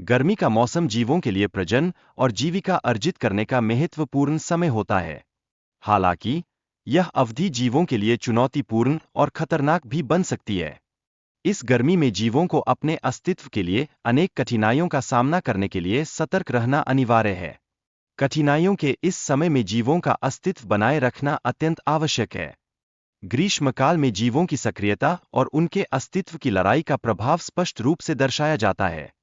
गर्मी का मौसम जीवों के लिए प्रजनन और जीविका अर्जित करने का महत्वपूर्ण समय होता है। हालांकि यह अवधि जीवों के लिए चुनौतीपूर्ण और खतरनाक भी बन सकती है। इस गर्मी में जीवों को अपने अस्तित्व के लिए अनेक कठिनाइयों का सामना करने के लिए सतर्क रहना अनिवार्य है। कठिनाइयों के इस समय में जीवों का अस्तित्व बनाए रखना अत्यंत आवश्यक है। ग्रीष्मकाल में जीवों की सक्रियता और उनके अस्तित्व की लड़ाई का प्रभाव स्पष्ट रूप से दर्शाया जाता है।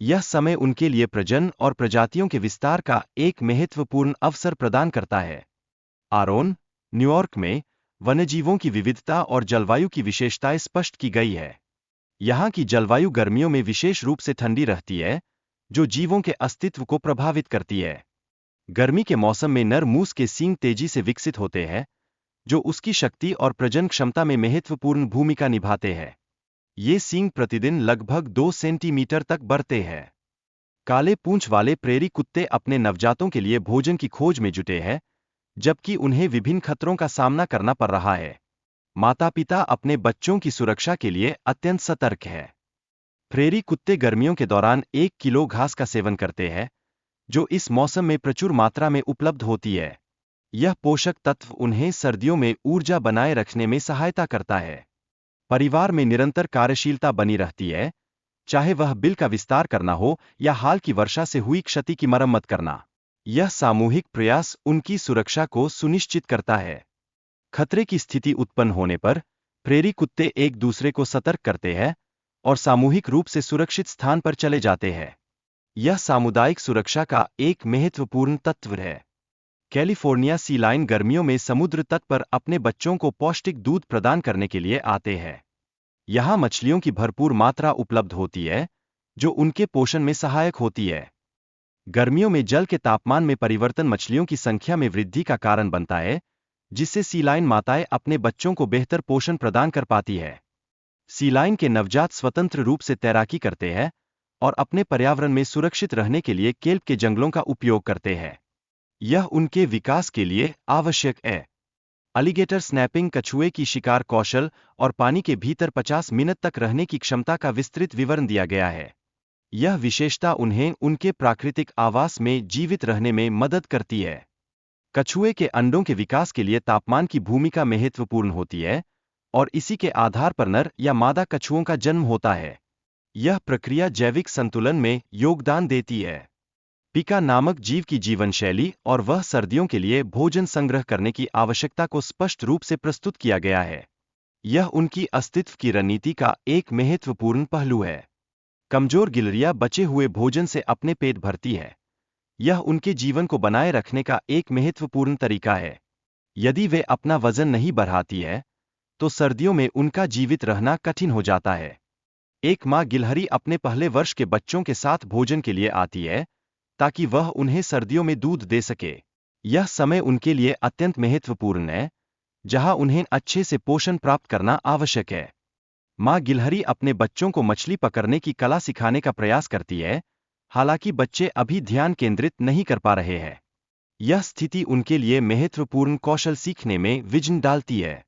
यह समय उनके लिए प्रजनन और प्रजातियों के विस्तार का एक महत्वपूर्ण अवसर प्रदान करता है। आरोन, न्यूयॉर्क में वन्यजीवों की विविधता और जलवायु की विशेषताएं स्पष्ट की गई है। यहाँ की जलवायु गर्मियों में विशेष रूप से ठंडी रहती है, जो जीवों के अस्तित्व को प्रभावित करती है। गर्मी के मौसम में नर मूस के सींग तेजी से विकसित होते हैं, जो उसकी शक्ति और प्रजनन क्षमता में महत्वपूर्ण भूमिका निभाते हैं। ये सींग प्रतिदिन लगभग 2 सेंटीमीटर तक बढ़ते हैं। काले पूंछ वाले प्रेरी कुत्ते अपने नवजातों के लिए भोजन की खोज में जुटे हैं, जबकि उन्हें विभिन्न खतरों का सामना करना पड़ रहा है। माता-पिता अपने बच्चों की सुरक्षा के लिए अत्यंत सतर्क हैं। प्रेरी कुत्ते गर्मियों के दौरान 1 किलो घास का सेवन करते हैं, जो इस मौसम में प्रचुर मात्रा में उपलब्ध होती है। यह पोषक तत्व उन्हें सर्दियों में ऊर्जा बनाए रखने में सहायता करता है। परिवार में निरंतर कार्यशीलता बनी रहती है, चाहे वह बिल का विस्तार करना हो या हाल की वर्षा से हुई क्षति की मरम्मत करना। यह सामूहिक प्रयास उनकी सुरक्षा को सुनिश्चित करता है। खतरे की स्थिति उत्पन्न होने पर प्रेरी कुत्ते एक दूसरे को सतर्क करते हैं और सामूहिक रूप से सुरक्षित स्थान पर चले जाते हैं। यह सामुदायिक सुरक्षा का एक महत्वपूर्ण तत्व है। कैलिफोर्निया सी लायन गर्मियों में समुद्र तट पर अपने बच्चों को पौष्टिक दूध प्रदान करने के लिए आते हैं। यहाँ मछलियों की भरपूर मात्रा उपलब्ध होती है, जो उनके पोषण में सहायक होती है। गर्मियों में जल के तापमान में परिवर्तन मछलियों की संख्या में वृद्धि का कारण बनता है, जिससे सी लायन माताएं अपने बच्चों को बेहतर पोषण प्रदान कर पाती है। सी लायन के नवजात स्वतंत्र रूप से तैराकी करते हैं और अपने पर्यावरण में सुरक्षित रहने के लिए केल्प के जंगलों का उपयोग करते हैं। यह उनके विकास के लिए आवश्यक है। अलिगेटर स्नैपिंग कछुए की शिकार कौशल और पानी के भीतर 50 मिनट तक रहने की क्षमता का विस्तृत विवरण दिया गया है। यह विशेषता उन्हें उनके प्राकृतिक आवास में जीवित रहने में मदद करती है। कछुए के अंडों के विकास के लिए तापमान की भूमिका महत्वपूर्ण होती है और इसी के आधार पर नर या मादा कछुओं का जन्म होता है। यह प्रक्रिया जैविक संतुलन में योगदान देती है। पिका नामक जीव की जीवन शैली और वह सर्दियों के लिए भोजन संग्रह करने की आवश्यकता को स्पष्ट रूप से प्रस्तुत किया गया है। यह उनकी अस्तित्व की रणनीति का एक महत्वपूर्ण पहलू है। कमजोर गिलहरियां बचे हुए भोजन से अपने पेट भरती है। यह उनके जीवन को बनाए रखने का एक महत्वपूर्ण तरीका है। यदि वे अपना वजन नहीं बढ़ाती है, तो सर्दियों में उनका जीवित रहना कठिन हो जाता है। एक माँ गिलहरी अपने पहले वर्ष के बच्चों के साथ भोजन के लिए आती है, ताकि वह उन्हें सर्दियों में दूध दे सके। यह समय उनके लिए अत्यंत महत्वपूर्ण है, जहां उन्हें अच्छे से पोषण प्राप्त करना आवश्यक है। माँ गिलहरी अपने बच्चों को मछली पकड़ने की कला सिखाने का प्रयास करती है, हालांकि बच्चे अभी ध्यान केंद्रित नहीं कर पा रहे हैं। यह स्थिति उनके लिए महत्वपूर्ण कौशल सीखने में विघ्न डालती है।